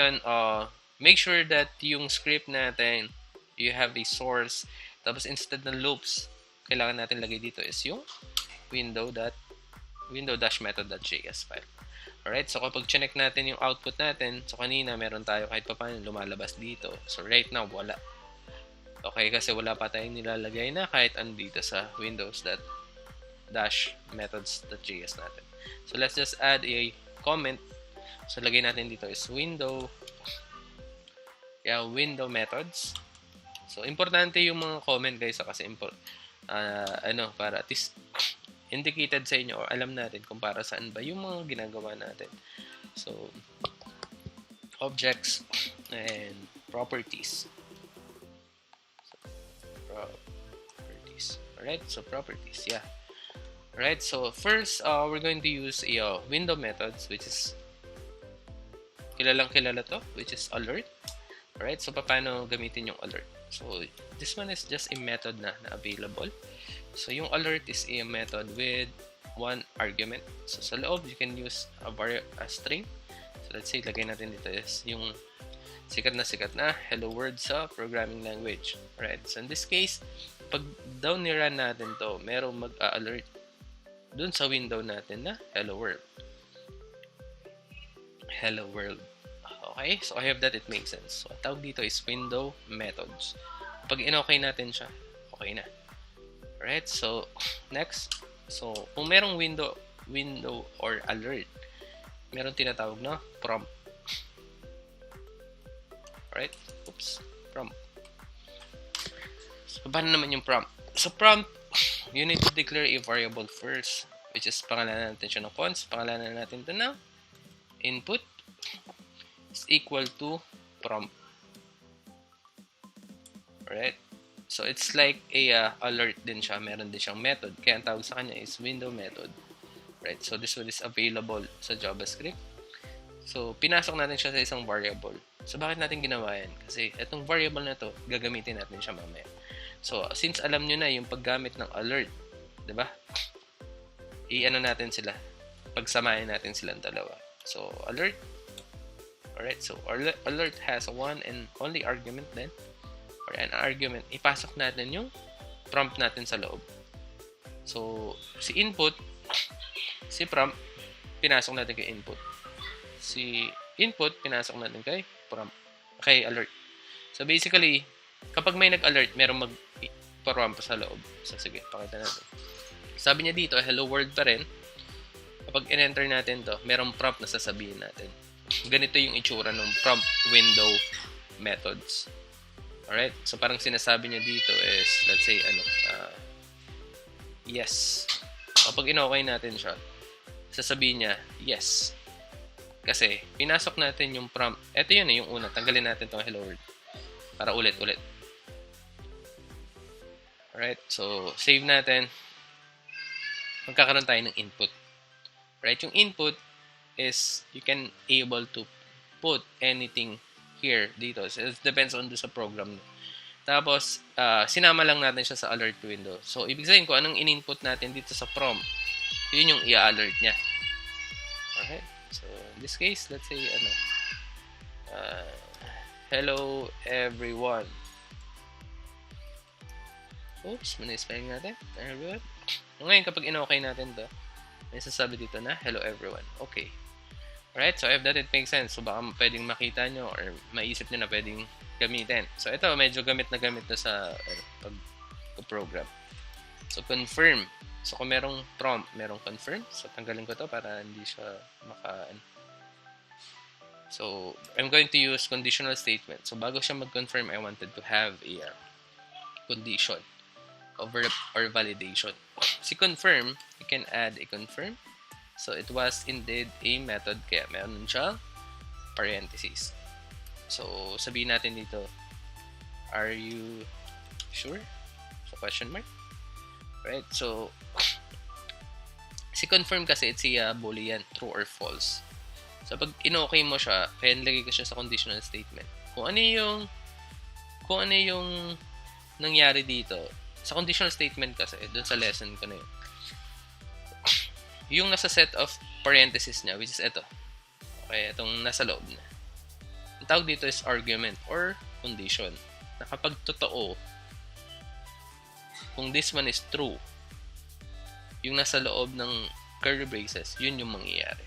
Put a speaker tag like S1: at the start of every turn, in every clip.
S1: ngayon, make sure that yung script natin, you have a source. Tapos instead ng loops, kailangan natin lagay dito is yung window-method.js file. Alright, so kapag check natin yung output natin, so kanina meron tayo kahit pa paano lumalabas dito. So right now, wala. Okay, kasi wala pa tayong nilalagay na kahit andito sa windows-methods.js natin. So let's just add a comment. So lagay natin dito is window methods. So importante yung mga comment guys kasi para at least indicated sa inyo or alam natin kung para saan ba yung mga ginagawa natin. So objects and properties. Alright, so properties, yeah. Alright, so first we're going to use a window methods, which is kilala to, which is alert. Alright, so paano gamitin yung alert? So this one is just a method na available. So yung alert is a method with one argument. So sa loob, you can use a string. So let's say, lagay natin dito is yung sikat na hello world sa programming language. Alright, so in this case, pag daw ni-run natin to, merong mag-alert dun sa window natin na hello world. Hello world. Okay, so I hope that it makes sense. So ang tawag dito is window methods. Pag in-okay natin siya, okay na. Alright, so next. So kung merong window or alert, meron tinatawag na prompt. Alright, prompt. So paano naman yung prompt? So prompt, you need to declare a variable first, which is pangalanan natin siya ng const, pangalanan natin ito na input is equal to prompt. Alright, so it's like a alert din siya, meron din siyang method, kaya ang tawag sa kanya is window method. Right, so this one is available sa JavaScript. So pinasok natin siya sa isang variable. So bakit natin ginawa yan? Kasi itong variable na to, gagamitin natin siya mamaya. So since alam nyo na yung paggamit ng alert, 'di ba? I-ano natin sila, pagsamahin natin silang dalawa. So alert. Alright, so alert has one and only argument then, or an argument. Ipasok natin yung prompt natin sa loob. So si prompt, pinasok natin kay input. Si input, pinasok natin kay prompt, kay alert. So basically, kapag may nag-alert, merong mag-prompt sa loob. So sige, pakita natin. Sabi niya dito, hello world pa rin. Kapag in-enter natin to, merong prompt na sasabihin natin. Ganito yung itsura ng prompt window methods. Alright? So parang sinasabi niya dito is, let's say, yes. Kapag in-okay natin siya, sasabihin niya, yes. Kasi, pinasok natin yung prompt. Ito yun yung una. Tanggalin natin itong hello world. Para ulit-ulit. Alright, so, save natin. Magkakaroon tayo ng input. Right, yung input is, you can able to put anything here, dito. So, it depends on sa program. Tapos, sinama lang natin siya sa alert window. So, ibig sabihin ko, anong in-input natin dito sa prompt, yun yung i-alert niya. Alright. So, in this case, let's say, hello everyone. Oops, muna-spelling natin. Everyone. Ngayon, kapag in-okay natin to, may sasabi dito na, hello everyone. Okay. Alright, so if that it makes sense, so baka pwedeng makita nyo or maisip nyo na pwedeng gamitin. So, ito, medyo gamit na sa pag-program. So, confirm. So, kung merong prompt, merong confirm. So, tanggalin ko to para hindi siya So, I'm going to use conditional statement. So, bago siya mag-confirm, I wanted to have a condition or validation. Si confirm, you can add a confirm. So, it was indeed a method, kaya meron siya parentheses. So, sabihin natin dito, are you sure? So, question mark. Right? So, si confirm kasi, it's a boolean, true or false. So, pag in-okay mo siya, kaya nilagay ko siya sa conditional statement. Kung ano yung nangyari dito, sa conditional statement kasi, dun sa lesson ko na yun, yung nasa set of parentheses niya, which is ito. Okay, itong nasa loob na. ang tawag dito is argument or condition. Na kapag totoo, kung this one is true, yung nasa loob ng curly braces, yun yung mangyayari.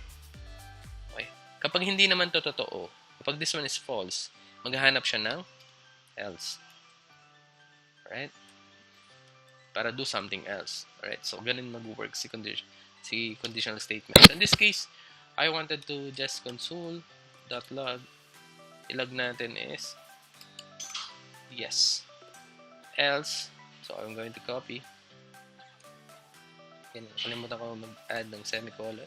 S1: Okay? Kapag hindi naman to totoo, kapag this one is false, maghahanap siya ng else. Alright? Para do something else. Alright? So, ganun mag-work si conditional statement. So, in this case, I wanted to just console.log. Ilog natin is yes. Else, so I'm going to copy. Kalimutan ko mag-add ng semicolon.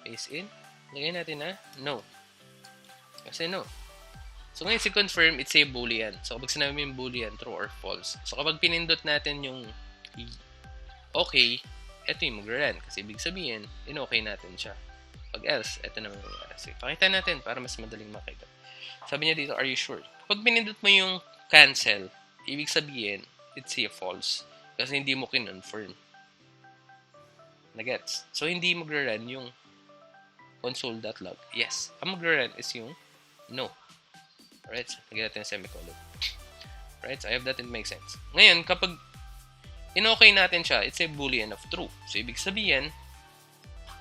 S1: Paste in. Lagay natin na no. Kasi no. So ngayon si confirm, it's a boolean. So kapag sinabi mo yung boolean, true or false. So kapag pinindot natin yung okay, ito yung mag-run. Kasi ibig sabihin, in-okay natin siya. Pag else, ito naman yung sige, pakita natin para mas madaling makita. Sabi niya dito, are you sure? Kapag pinindot mo yung cancel, ibig sabihin, it's a false. Kasi hindi mo kinonfirm. Nagets? So, hindi mag-run yung console.log. Yes. Ang mag-run is yung no. Alright? So, lagyan natin yung semicolon. Alright? So, I hope that it makes sense. Ngayon, kapag in-okay natin siya, it's a boolean of true. So, ibig sabihin,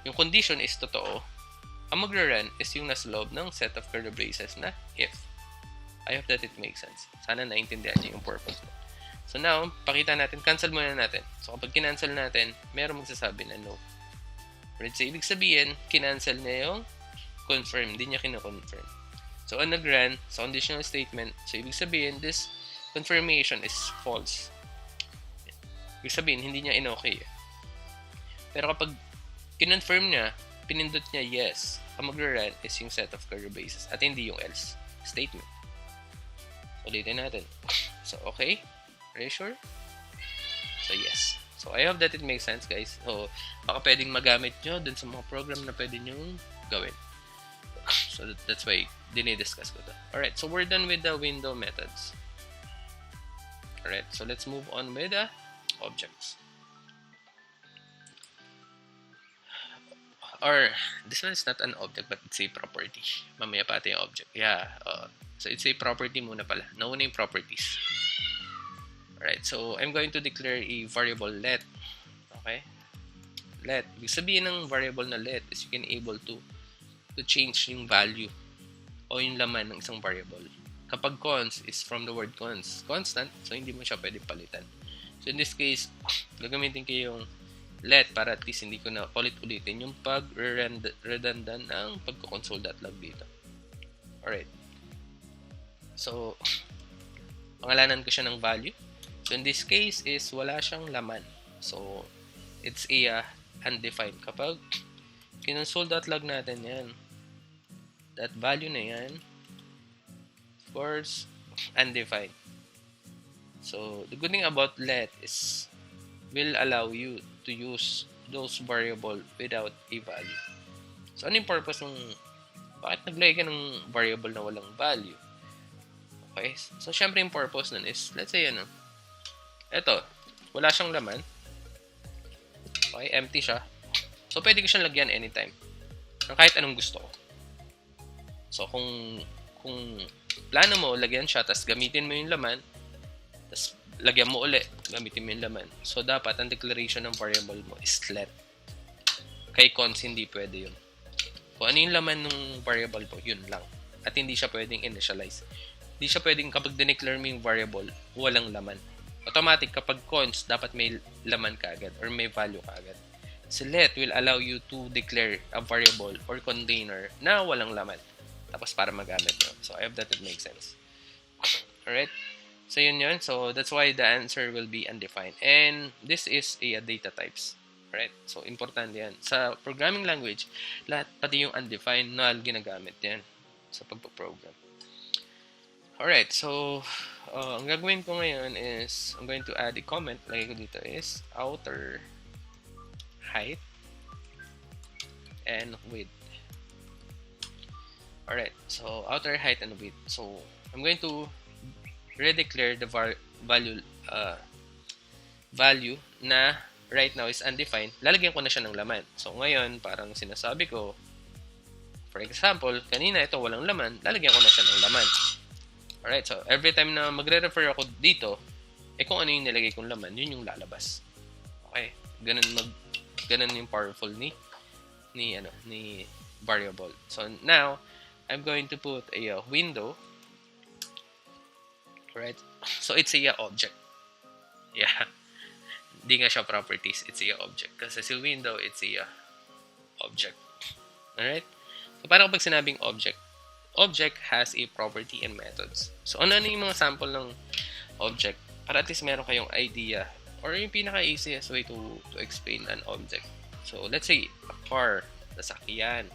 S1: yung condition is totoo. Ang mag-run is yung nasa loob ng set of curly braces na if. I hope that it makes sense. Sana naintindihan niyo yung purpose mo. So now, pakita natin, cancel muna natin. So kapag kinancel natin, meron magsasabi na no. Right? So ibig sabihin, kinancel niya yung confirm. Hindi niya kina-confirm. So ang nag-run sa conditional statement, so ibig sabihin, this confirmation is false. Ibig sabihin, hindi niya in-okay. Pero kapag kinonfirm niya, pinindot niya yes, ang mag-run is yung set of curly braces at hindi yung else statement. Ulitin natin. So, okay. Are you sure? So, yes. So, I hope that it makes sense, guys. So, baka pwedeng magamit nyo dun sa mga program na pwede nyo gawin. So, that's why dinidiscuss ko to. Alright, so we're done with the window methods. Alright, so let's move on with the objects. Or, this one is not an object, but it's a property. Mamaya pati yung object. Yeah, so it's a property muna pala. Nauna yung properties. Alright, so I'm going to declare a variable let. Okay? Let. Ibig sabihin ng variable na let is you can able to change yung value o yung laman ng isang variable. Kapag const is from the word constant, so hindi mo siya pwede palitan. So in this case, gagamitin ko yung let para at least hindi ko na ulit-ulitin yung pag-redundant ng pagko-console.log dito. Alright. So, pangalanan ko siya ng value. So, in this case is wala siyang laman. So, it's a undefined. Kapag kinonsole.log natin yan, that value na yan, of course, undefined. So, the good thing about let is will allow you to use those variable without a value. So, ano yung purpose ng bakit naglagay ka ng variable na walang value? Okay? So, syempre yung purpose nun is, let's say, eto, wala siyang laman. Okay, empty siya. So, pwede ko siyang lagyan anytime. Kahit anong gusto ko. So, kung plano mo, lagyan siya, tapos gamitin mo yung laman, tapos lagyan mo ulit, gamitin mo yung laman. So, dapat ang declaration ng variable mo is let. Kay cons, hindi pwede yun. Kung ano yung laman ng variable mo, yun lang. At hindi siya pwedeng initialize. Hindi siya pwedeng kapag dineclare mo yung variable, walang laman. Automatic, kapag cons, dapat may laman kaagad or may value kaagad. So, let will allow you to declare a variable or container na walang laman. Tapos para magamit mo. So, I hope that it makes sense. Alright? So, yun. So, that's why the answer will be undefined. And this is a data types. Right? So, importante yan. Sa programming language, lahat, pati yung undefined, null, ginagamit yan sa pagpaprogram. Alright, so, ang gagawin ko ngayon is, I'm going to add a comment. Lagay ko dito is, outer height and width. Alright, so, outer height and width. So, I'm going to redeclare the value na right now is undefined. Lalagyan ko na siya ng laman. So, ngayon, parang sinasabi ko, For example, kanina ito walang laman, lalagyan ko na siya ng laman. Alright, so every time na magre-refer ako dito, kung ano yung nilagay kong laman, yun yung lalabas. Okay, ganun yung powerful ni variable. So now, I'm going to put a window. Right? So it's a object. Yeah. Hindi nga siya properties, it's a object. Kasi si window, it's a object. Alright? So parang pag sinabing object has a property and methods. So ano yung mga sample ng object? Para at least meron kayong idea or yung pinaka-easiest way to explain an object. So let's say a car, sasakyan.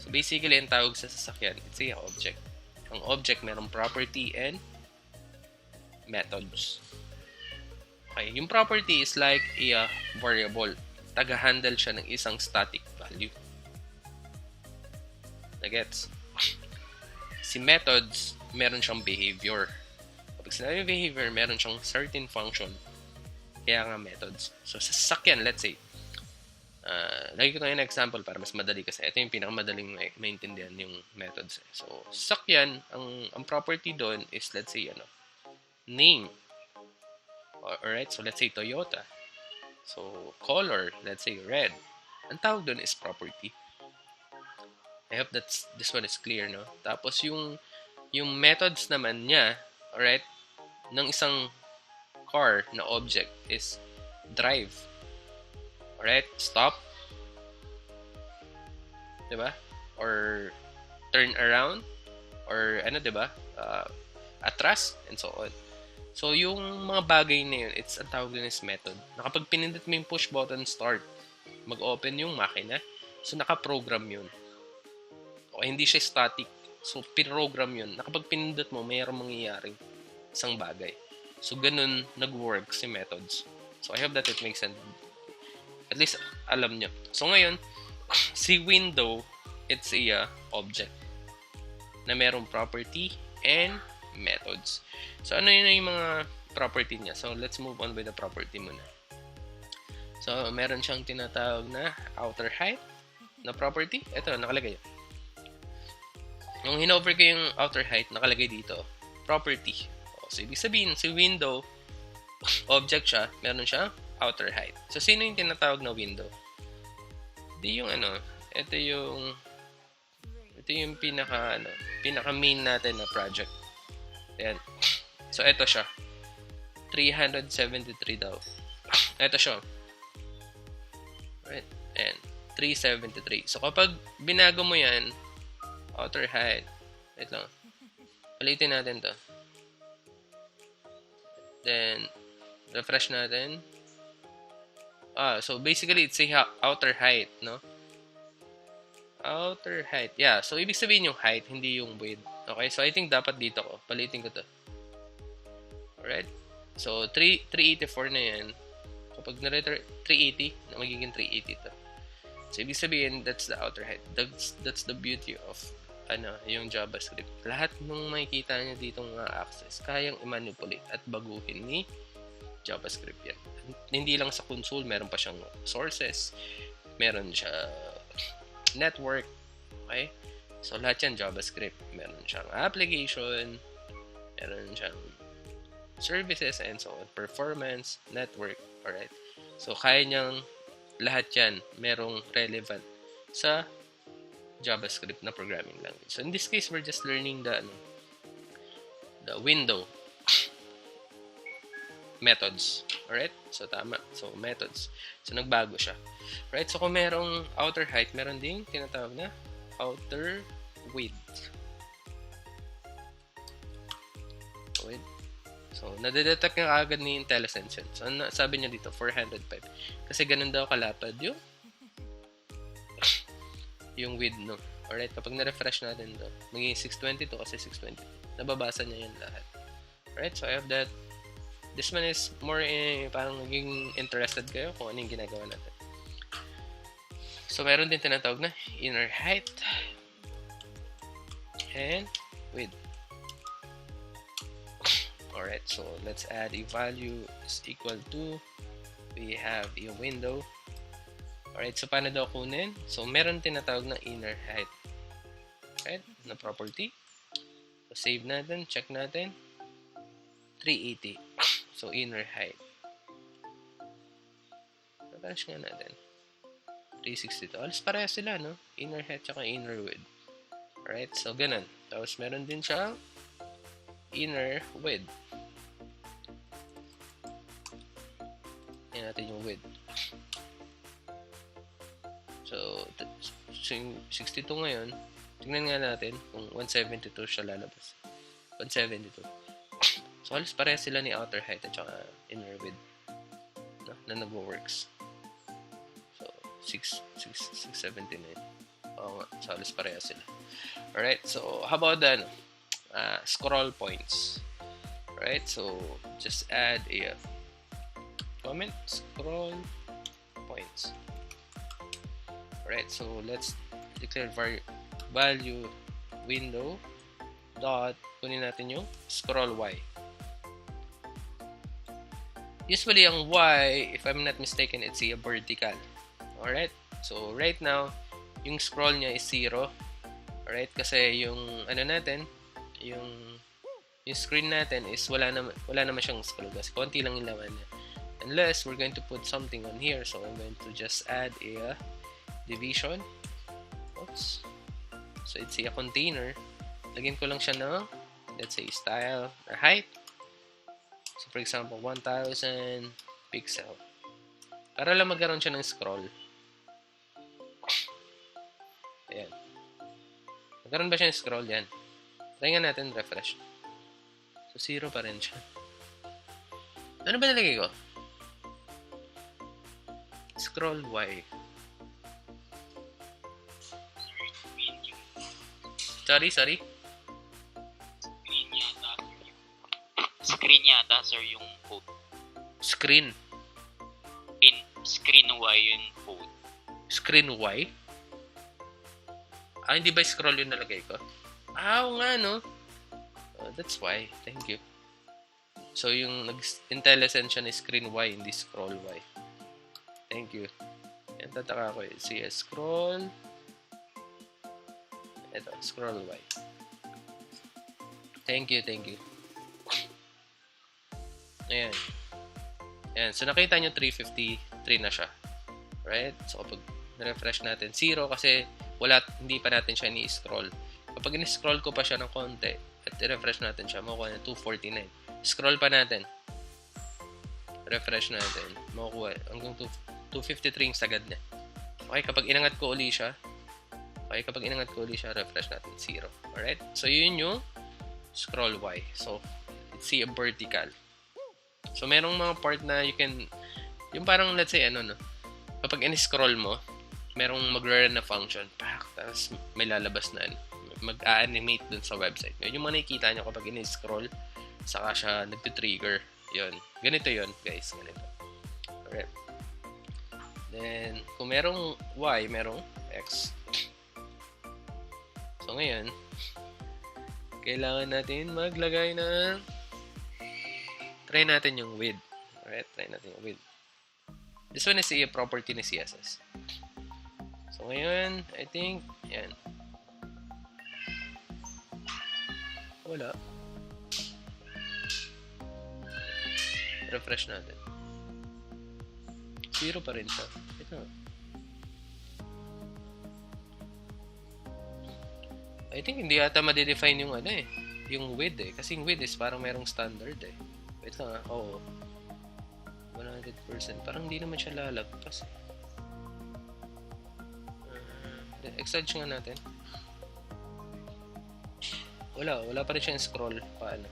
S1: So basically, ang tawag sa sasakyan, it's a object. Ang object merong property and methods. Okay, yung property is like a variable. Taga-handle siya ng isang static value. Nagets? Si methods, meron siyang behavior. Kapag sinabi behavior, meron siyang certain function. Kaya nga methods. So sa sasakyan, let's say, lagi ko tayo na example para mas madali kasi ito yung pinakamadaling maintindihan yung methods. So sasakyan, ang property doon is let's say name. Alright, so let's say Toyota. So color, let's say red. Ang tawag doon is property. I hope this one is clear, no? Tapos yung methods naman niya, alright, ng isang car na object is drive. Alright, stop. Diba? Or turn around. Or diba? Atras, and so on. So, yung mga bagay na yun, ang tawag din is method. Na kapag pinindot mo yung push button start, mag-open yung makina. So, nakaprogram yun. O, hindi siya static. So, pinrogram yun. Na kapag pinindot mo, mayroong mangyayaring isang bagay. So, ganun nag-work si methods. So, I hope that it makes sense. At least, alam nyo. So, ngayon, si window, it's a object na merong property and methods. So, ano yun yung mga property niya? So, let's move on with the property muna. So, meron siyang tinatawag na outer height na property. Ito, nakalagay. Nung hinover ko yung outer height, nakalagay dito, property. So, ibig sabihin, si window, object siya, meron siyang outer height. So, sino yung tinatawag na window? Di yung ito yung pinaka main natin na project. Ayan. So, ito siya. 373 daw. Ito siya. Right? And 373. So, kapag binago mo yan, outer height. Wait lang. Palitin natin to. Then, refresh natin. So basically, it's a outer height, no? Outer height. Yeah, so ibig sabihin yung height, hindi yung width. Okay, so I think dapat dito ko. Palitin ko to. Alright. So, 384 na yan. Kapag na-return 380, magiging 380 to. So, ibig sabihin, that's the outer height. That's the beauty of yung JavaScript. Lahat nung makikita niya ditong access, kayang i-manipulate at baguhin ni JavaScript yan. Hindi lang sa console, meron pa siyang sources, meron siya network, okay? So, lahat yan JavaScript. Meron siyang application, meron siyang services, and so on. Performance, network, alright? So, kaya niyang lahat yan merong relevant sa JavaScript na programming language. So, in this case, we're just learning the window methods. Alright? So, tama. So, methods. So, nagbago siya. Right? So, kung merong outer height, meron ding tinatawag na outer width. Width. So, nadedetect nga agad ni IntelliSense yun. So, sabi niya dito, 405. Kasi ganun daw kalapad yung width, no? Alright? Kapag na-refresh natin to, magiging 622 kasi 622. Nababasa niya yun lahat. Alright? So, I have that. This one is more parang naging interested kayo kung ano yung ginagawa natin. So, meron din tinatawag na inner height and width. Alright, so let's add a value is equal to, we have a window. Alright, so paano daw kunin? So, meron tinatawag na inner height. na property. So, save natin. Check natin. 380. So, inner height. Refresh nga natin. 362. Alas pareha sila, no? Inner height tsaka inner width. Alright, so ganun. Tapos meron din siyang inner width. Ayan natin yung width. So yung 62 ngayon, tingnan nga natin kung 172 siya lalabas. 172. So halos pareha sila ni outer height at saka inner width, no? Na nag-works. So 679. Oo nga, so halos pareha sila. Alright, so how about the scroll points? Alright, so just add a comment scroll points. Alright, so let's declare value window dot, kunin natin yung scroll y. Usually ang y, if I'm not mistaken, it's a vertical. Alright, so right now yung scroll niya is 0. Alright, kasi yung ano natin, yung screen natin is wala naman siyang scroll kasi konti lang yung laman niya. Unless we're going to put something on here, so I'm going to just add a division. Oops. So it's a container. Lagyan ko lang siya ng, let's say, style or height. So for example, 1000 pixel. Para lang magkaroon siya ng scroll. Ayan. Magkaroon ba siya ng scroll? Yan. Try nga natin refresh. So 0 pa rin siya. Ano ba nalagay ko? Scroll Y. Sorry.
S2: Screen yata, sir, yung code.
S1: Screen
S2: Y yung code.
S1: Screen Y? Hindi ba scroll yung nalagay ko? Oo nga, no? Oh, that's why. Thank you. So, yung IntelliSense siya ni screen Y, hindi scroll Y. Thank you. Yan, tataka ko eh. See, scroll. Ito, scroll Y. Thank you. Ayan. Ayan. So, nakita nyo 353 na siya. Right? So, kapag refresh natin, 0 kasi hindi pa natin siya ni-scroll. Kapag in-scroll ko pa siya ng konti at i-refresh natin siya, makukuha na 249. Scroll pa natin. Refresh natin. Makukuha hanggang 253 yung sagad niya. Okay, kapag inangat ko uli siya, refresh natin 0. Alright? So, yun yung scroll Y. So, let's see a vertical. So, merong mga part na you can, yung parang, let's say, kapag in-scroll mo, merong mag-run na function, tapos may lalabas na, mag-animate dun sa website. Yung mga nakikita nyo kapag in-scroll, saka siya nag-trigger. Yun. Ganito yun, guys. Ganito. Alright. Then, kung merong Y, merong X. So, ngayon, kailangan natin maglagay ng try natin yung width. Alright, try natin yung width. This one is a property ni CSS. So, ngayon, I think, yan. Wala. Refresh natin. 0 pa rin siya. Ito. I think hindi yata ma-define yung yung width eh. Kasi yung width is parang merong standard eh. Wait lang oo. 100%. Parang hindi naman siya lalagpas eh. Exage nga natin. Wala pa rin siyang scroll. Paano?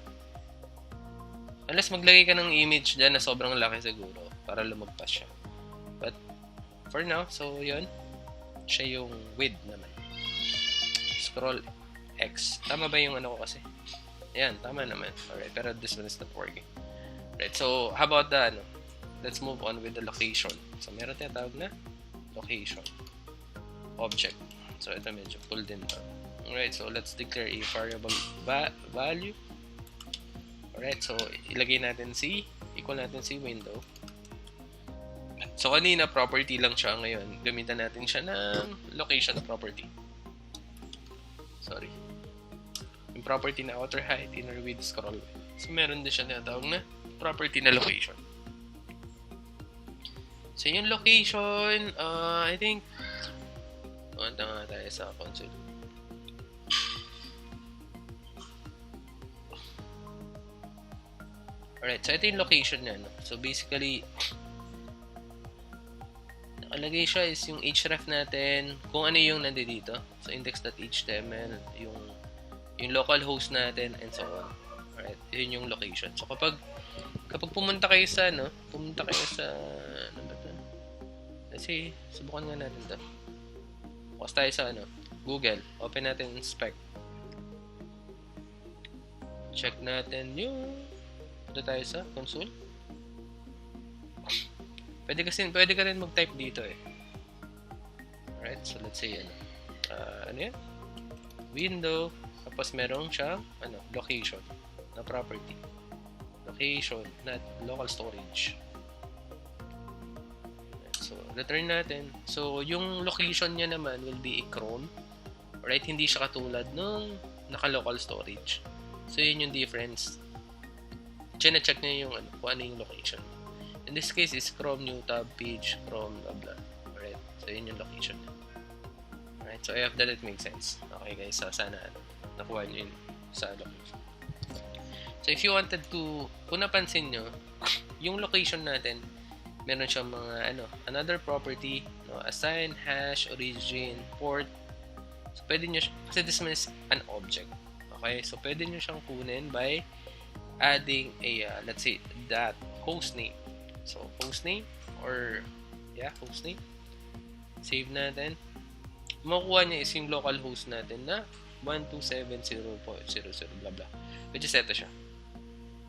S1: Unless maglagay ka ng image dyan na sobrang laki siguro para lumagpas siya. But for now, so yun. Siya yung width naman. Scroll X. Tama ba yung ko kasi? Ayan, tama naman. Alright, pero this one is not working. Right, so how about the let's move on with the location. So meron tinatawag na location object. So ito medyo pulled in to. Alright, so let's declare a variable value. Alright, so ilagay natin equal natin window. So kanina property lang siya, ngayon gamitan natin siya ng location property. Sorry. property na outer height, inner width, scroll width. So, meron din siya tinatawag na property na location. So, yung location, I think, punta nga tayo sa console. Alright, so ito yung location niya, no? So, basically, nakalagay siya is yung href natin, kung ano yung nandito. So, index.html, yung local host natin, and so on. Alright, yun yung location. So, kapag pumunta kayo sa, ano ba ito? Kasi, subukan nga natin ito. Bukas tayo sa, Google. Open natin inspect. Check natin yung, punta tayo sa console. Pwede ka rin mag-type dito eh. Alright, so let's say ano yan? Window, tapos meron siyang location na property. Location, not local storage. So, return natin. So, yung location niya naman will be a Chrome. Alright, hindi siya katulad nung naka-local storage. So, yun yung difference. Check niya yung kung ano yung location. In this case, is Chrome new tab page, Chrome blah blah. Alright, so yun yung location. Alright, so I hope that it makes sense. Okay guys, so sana nakuha nyo yun sa location. So if you wanted to, kung napansin nyo, yung location natin, meron siyang mga another property, assign, hash, origin, port. So pwede nyo, kasi this one is an object. Okay, so pwede nyo siyang kunin by adding a, let's say, that host name. So, hostname or hostname. Save natin. Makukuha niya is yung local host natin na 127.0.00 blah blah. Which is ito siya.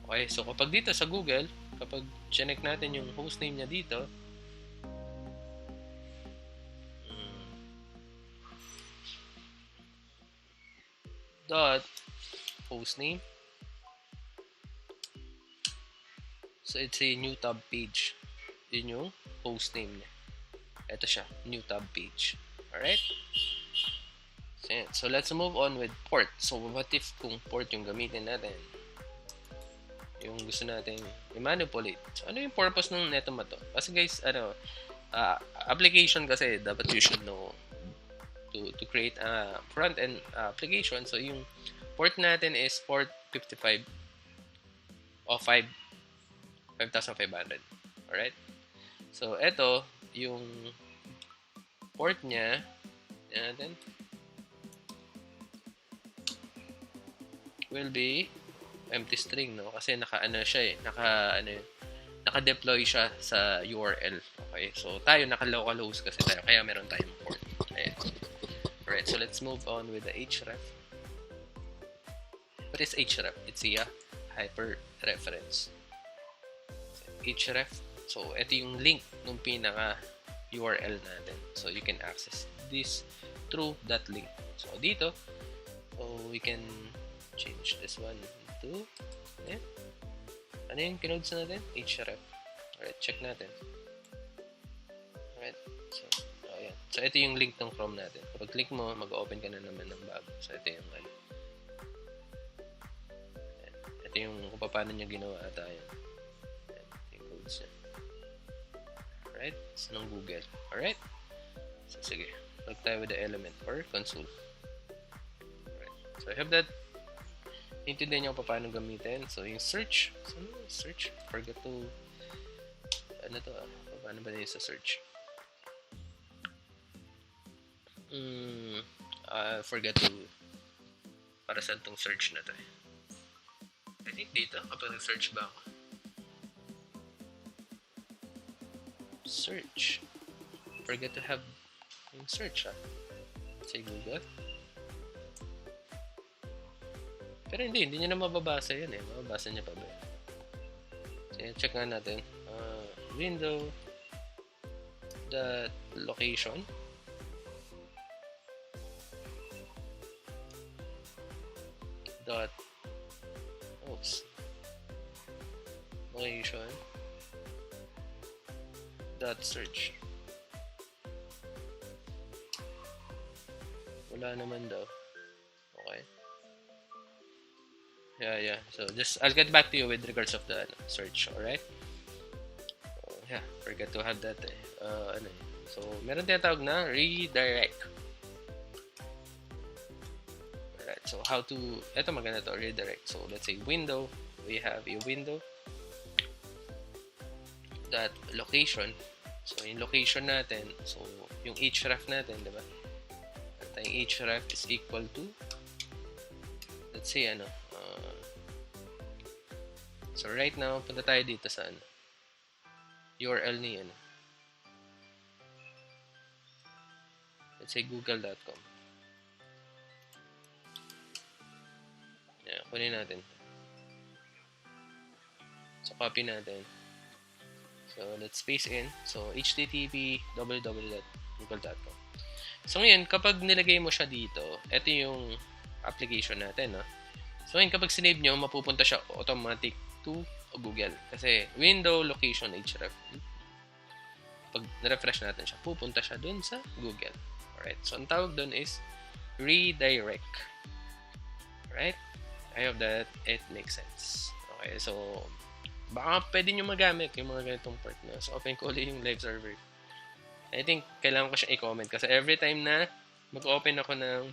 S1: Okay, so kapag dito sa Google, kapag check natin yung hostname niya dito, dot hostname. So, it's a new tab page. Yun yung host name niya. Ito siya, new tab page. Alright? So, let's move on with port. So, what if kung port yung gamitin natin? Yung gusto natin i-manipulate. So, ano yung purpose ng neto mo to? Kasi guys, application kasi, dapat you should know to create a front-end application. So, yung port natin is port 55 o 5,500. Alright? So, ito, yung port niya, natin, will be empty string, no? Kasi naka-deploy siya sa URL. Okay? So, tayo, naka-local host kasi tayo, kaya meron tayong port. Ayan. Alright, so let's move on with the href. What is href? It's a hyper reference. Href. So, ito yung link ng pinaka URL natin. So, you can access this through that link. So, dito, we can change this one to, ano yung kinodes natin? Href. Alright, check natin. Alright, so, ayan. So, ito yung link ng Chrome natin. Kapag click mo, mag-open ka na naman ng bago. So, ito yung ito yung kung paano niya ginawa ata yan. Alright, so ng Google. Alright, so sige, look tayo with the element or console. Alright, so I hope that intindihan nyo kung paano gamitin. So yung search, forgot to, paano ba yun sa search? Forgot to, para saan tong search na to? I think dito, kapag nag-search ba ako? Search. Forget to have yung search, say Google. Pero hindi niya na mababasa yun eh. Mababasa niya pa ba? So, check nga natin. Window the location dot location dot search. Wala naman daw. Okay. Yeah. So just I'll get back to you with regards of the search, alright? So, yeah, forgot to have that eh. So, meron tinatawag na redirect. Alright, so how to, eto maganda to, redirect. So, let's say window, we have a window, that location. So, yung location natin, so, yung href natin, diba? At yung href is equal to, let's say, so, right now, punta tayo dito sa, URL ni, let's say, google.com. Yeah, kunin natin. So, copy natin. So, let's paste in. So, http www.google.com. So, ngayon, kapag nilagay mo siya dito, ito yung application natin, no? So, ngayon, kapag sinave nyo, mapupunta siya automatic to Google. Kasi, window, location, href. Pag na-refresh natin siya, pupunta siya dun sa Google. Alright? So, ang tawag dun is redirect. Alright? I hope that it makes sense. Okay, so, baka pwede nyo magamit yung mga ganitong part na. So, open ko ulit yung live server. I think, kailangan ko siya i-comment kasi every time na mag-open ako ng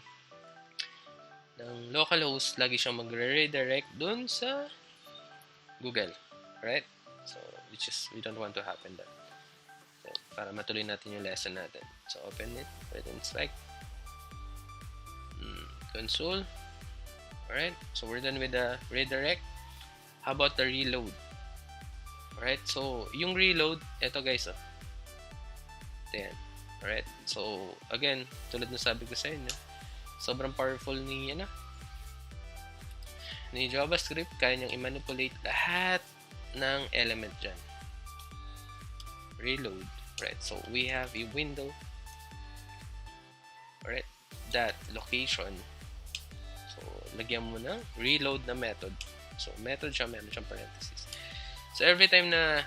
S1: localhost, lagi siyang magre-redirect dun sa Google. Right? So, which is, we don't want to happen that. So, para matuloy natin yung lesson natin. So, open it. Wait and inspect. Console. Alright? So, we're done with the redirect. How about the reload? Alright? So, yung reload, eto guys, oh. Ayan. Alright? So, again, tulad na sabi ko sa inyo, sobrang powerful ni JavaScript. Kaya niyang i-manipulate lahat ng element dyan. Reload. Right? So, we have a window. Alright? That location. So, lagyan mo ng reload na method. So, method siya, meron siyang parenthesis. So, every time na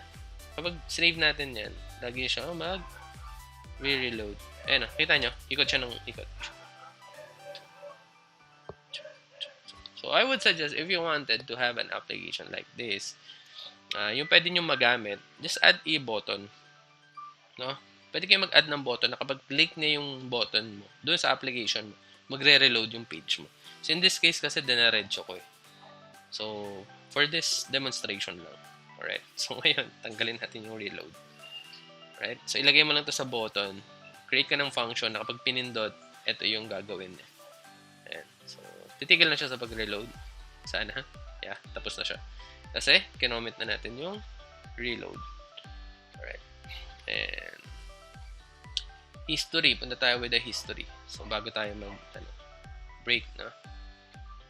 S1: kapag save natin yan, lagi siya mag-reload. Ayan o, kita nyo? Ikot siya ng ikot. So, I would suggest if you wanted to have an application like this, yung pwede nyo magamit, just add a button. No? Pwede kayo mag-add ng button na kapag click niya yung button mo, doon sa application mo, magre-reload yung page mo. So, in this case kasi, dinaredyo ko eh. So, for this demonstration lang. Alright? So, ngayon, tanggalin natin yung reload. Alright? So, ilagay mo lang to sa button. Create ka ng function na kapag pinindot, ito yung gagawin niya. Ayan. So, titigil na siya sa pag-reload. Sana. Yeah, tapos na siya. Kasi, kinomit na natin yung reload. Alright. And, history. Punta tayo with the history. So, bago tayo break, no?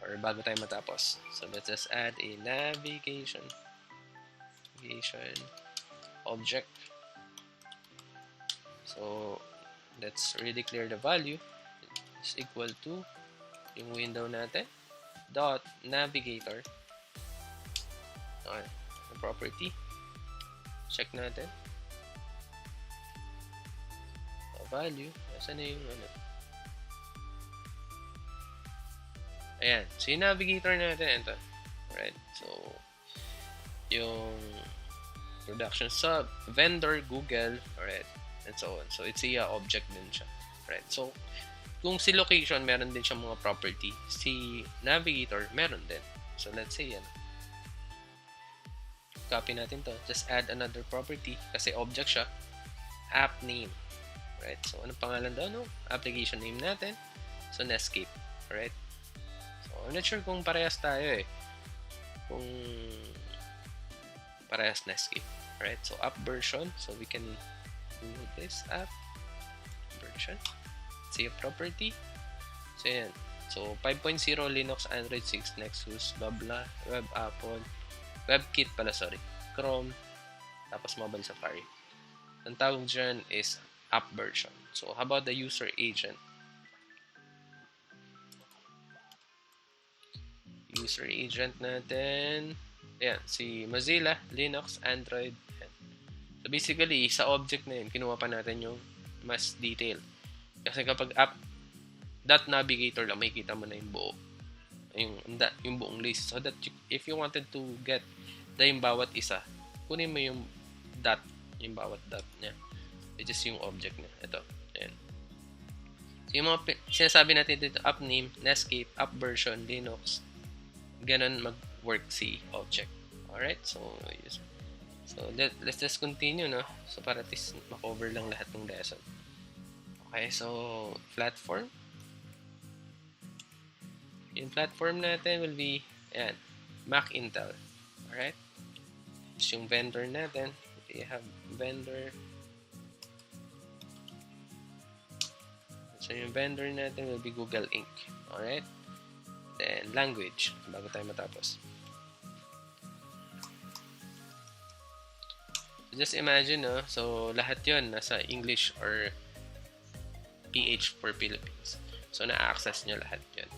S1: Or bago tayo matapos. So, let's just add a navigation object. So, let's really clear the value. It's equal to yung window natin dot navigator. Okay. The property. Check natin. Value. Saan na yung Ayan. So, yung navigator natin, ito. Alright. So, yung production sub, vendor, Google, alright, and so on. So, it's a object din siya. Alright. So, kung si location, meron din siya mga property. Si navigator, meron din. So, let's say, copy natin to. Just add another property kasi object siya. App name. Right? So, anong pangalan daw, no? Application name natin. So, Netscape. Alright? So, I'm not sure kung parehas tayo eh. Kung parehas Netscape. Alright? So, app version. So, we can do this app version. Save property. So, yan. So, 5.0 Linux, Android 6, Nexus, blah blah, Web Apple, WebKit pala, sorry. Chrome, tapos Mobile Safari. Ang tawag dyan is app version. So, how about the user agent? User agent natin, ayan, si Mozilla, Linux, Android. Ayan. So, basically, sa object na yun, kinuha pa natin yung mas detail. Kasi kapag app.navigator lang, makikita mo na yung buo. yung buong list. So that if you wanted to get yung bawat isa, kunin mo yung dot, yung bawat dot niya, which is yung object niya. Ito. Ayan. So yung mga sinasabi natin dito, app name, Netscape, app version, Linux, ganun mag-work si object. Alright? So let's just continue, no? So para at least makover lang lahat ng lesson. Okay, so platform. Yung platform natin will be, ayan, Mac Intel. Alright? So yung vendor natin, we have vendor. So yung vendor natin will be Google Inc. Alright? Then language, bago tayo matapos. So just imagine, no? So lahat yon nasa English or PH for Philippines. So na-access nyo lahat yun.